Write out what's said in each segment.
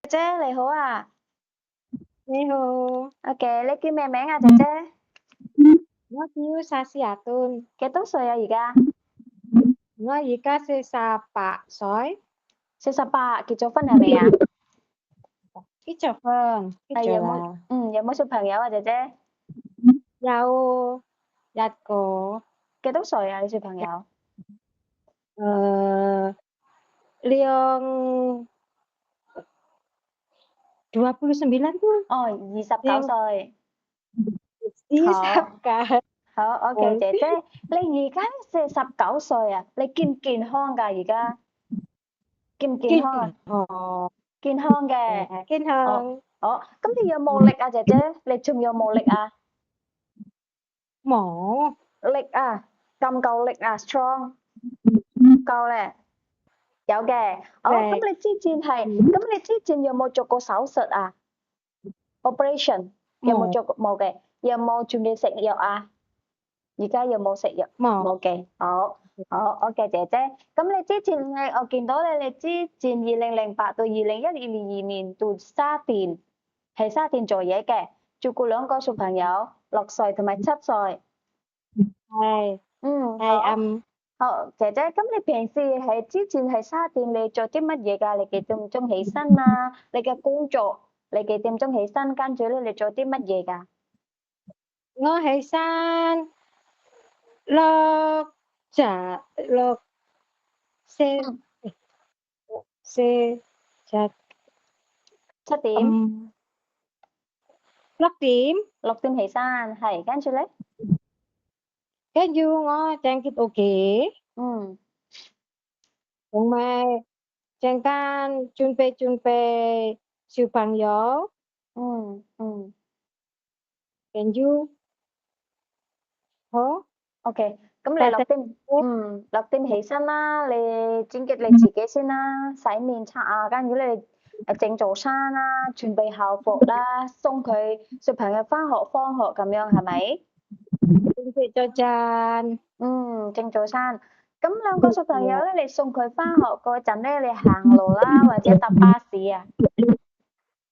姐你好啊，你好，你叫咩名啊，姐姐？我叫沙士亞頓，幾多歲啊而家？我而家48歲，48，結咗婚係未啊？結咗婚，結有冇咗啦，有冇小朋友啊，姐姐？有一個，幾多歲啊，你小朋友？呃，yang 29 tuh, 哦，29 yang 歲。好，isap ka. 好，OK，姐姐，你而家49歲啊？你健唔健康㗎而家？健唔健康啊？Kinhong, 健康嘅。哦，kinhong, 咁你有冇力啊，姐姐？你仲有冇力啊？mo, 力啊，夠唔夠力啊？strong，夠咧。有嘅，về, 咁你之前有冇做過手術啊？operation 有冇 mo, 做過？冇嘅，有冇仲要食藥啊？而家有冇食藥？mo, 冇嘅，好，OK，姐姐，咁你之前我見到你之前2008到2012年到沙田，喺沙田做嘢嘅，照顧兩個小朋友6歲同埋7歲。hai, 嗯，hai 好。好，姐姐，咁你平時之前喺沙店你做啲乜嘢㗎？你幾點鐘起身啊？你嘅工作，你幾點鐘起身？跟住咧，你做啲乜嘢㗎？我喺山落茶落些嗯，些茶7點，嗯6點，6點起身，係，跟住咧，跟住我正結屋企，嗯同埋陣間準備小朋友，嗯跟住好，，OK，咁你大家6點起身啦，你整潔你自己先啦，洗面刷牙，跟住咧整早餐啦，準備校服啦，送佢小朋友翻學放學咁樣係咪？準備咗陣，正早餐。咁兩個小朋友咧，你送佢翻學嗰陣咧，你行路啦，或者搭巴士啊？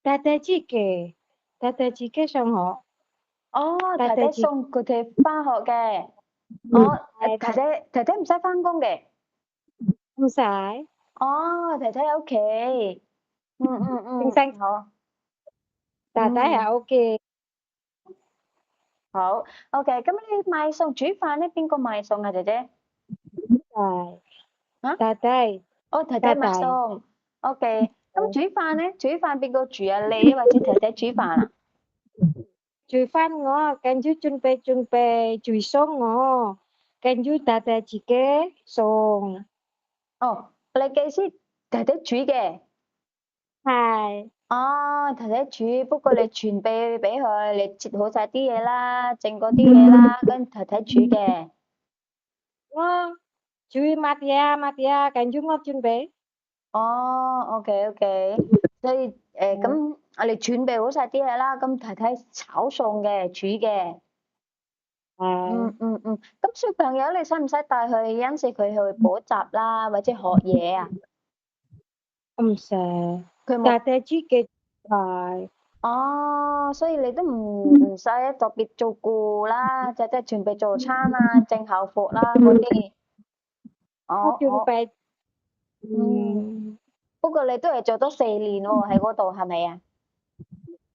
大家自己上學，哦，太太大家自己送佢哋翻學嘅。哦，係太太唔使翻工嘅。唔使，哦，太太喺屋企。正常好。大家嗯，係 OK，好。OK，咁你買餸煮飯咧，邊個買餸啊，姐姐？係啊？大家哦，太太買大大。餸。OK，咁煮飯咧，煮飯邊個煮啊？你或者太太煮飯啊？煮飯我跟住準備煮餸我，跟住大家自己餸，哦，你嘅意思太太煮嘅。係哦，太太煮，不過你傳俾佢，你切好晒啲嘢啦，整嗰啲嘢啦，跟太太煮嘅。我煮乜嘢，跟住我準備，哦，OK，所以咁我哋準備好晒啲嘢啦，咁太太炒餸嘅，煮嘅。係咁小朋友你使唔使帶佢有陣時佢去補習啦，或者學嘢啊？唔使，佢冇。大家自己係哦，所以你都唔使特別照顧啦，即係準備早餐啊、整校服啦嗰啲。我哦，我準備，嗯，不過你都係做咗4年喎，喺嗰度係咪啊？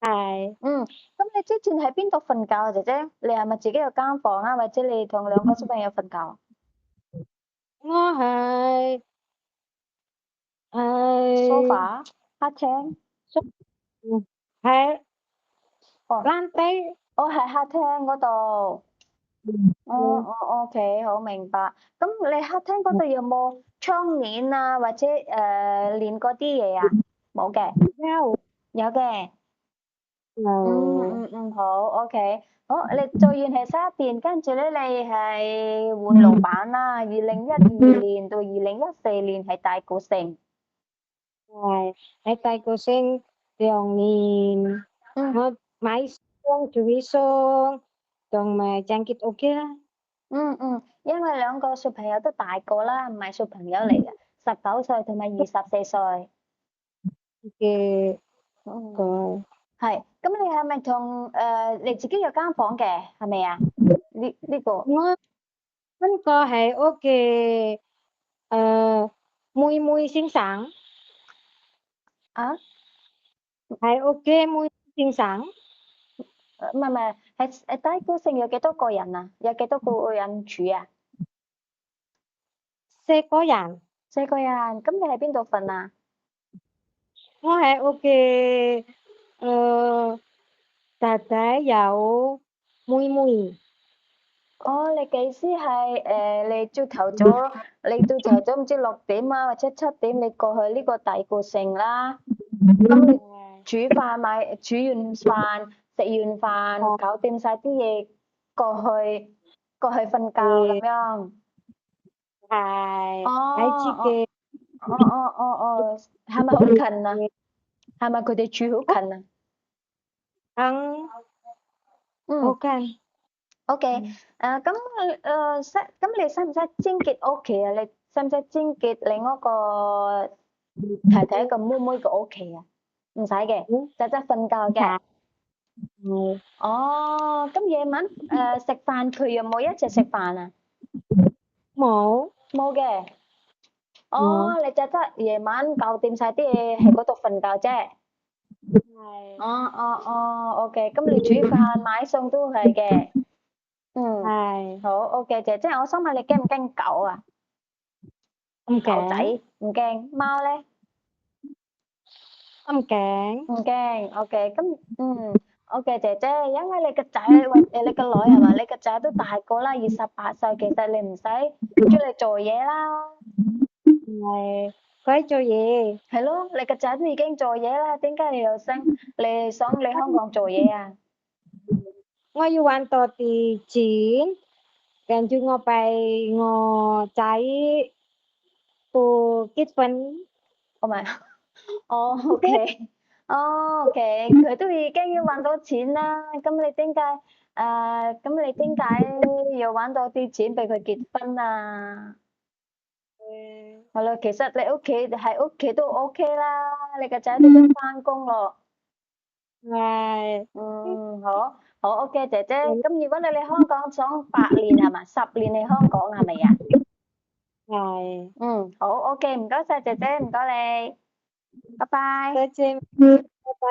係咁你之前喺邊度瞓覺啊，姐姐？你係咪自己有間房啊，或者你同兩個小朋友瞓覺啊我係？sofa、客廳，喺哦，蘭低，我喺客廳嗰度。哦，OK，好明白。咁你客廳嗰度有冇窗簾啊，或者簾嗰啲嘢啊？冇嘅，有有嘅。有好，OK，好，你做完係沙田，跟住咧你係換老闆啦，2012年到2014年係大古城。係喺大個星2年，嗯我買餸煮餸，同埋張結 OK 啦。因為兩個小朋友都大個啦，唔係小朋友嚟嘅，19歲同埋24歲。嘅嗯，個係。咁你係咪同你自己有間房嘅？係咪啊？呢個我呢個係我嘅妹妹先生，啊？係我嘅妹妹先生，唔係，係單孤城有幾多個人啊？有幾多個人住啊？四個人。4個人。咁你喺邊度瞓啊？我係我嘅仔仔有妹妹，哦，你嘅意思係你朝頭早唔知6點啊，或者7點，你過去呢個大古城啦。咁你煮完飯，食完飯，搞掂晒啲嘢，過去瞓覺咁係樣。係哦喺自哦己哦，係咪好近啊？係咪佢哋住好近啊？ăn 好嗯近。，OK。咁你使唔使清潔屋企啊？你使唔使清潔你嗰個太太個妹妹個屋企啊？唔使嘅，就得瞓覺嘅。係哦，咁夜晚食飯佢有冇一齊食飯啊？冇冇嘅。冇哦，你就得夜晚搞掂晒啲嘢喺嗰度瞓覺啫。係OK。咁你煮飯買餸都係嘅。嗯，係好，OK。姐姐，我想問你驚唔驚狗啊？唔狗仔驚唔驚，貓咧唔驚唔驚，OK。OK。姐姐，因為你個仔或你個女係嘛？你個仔都大個啦，28歲，其實你唔使出嚟做嘢啦。係佢做嘢，係咯，你個仔都已經做嘢啦，點解你想嚟香港做嘢啊？我要搵多啲錢，跟住我俾我仔過結婚，唔係，哦，OK。哦，OK。佢都已經要揾到錢啦，咁你點解要揾多啲錢俾佢結婚啊？係咯，其實你喺屋企都 OK 啦，你個仔都返工咯。係好，好 OK。姐姐，咁如果你嚟香港想8年係嘛？10年嚟香港係咪啊？係，好 OK。唔該晒姐姐，唔該你，拜拜。多謝。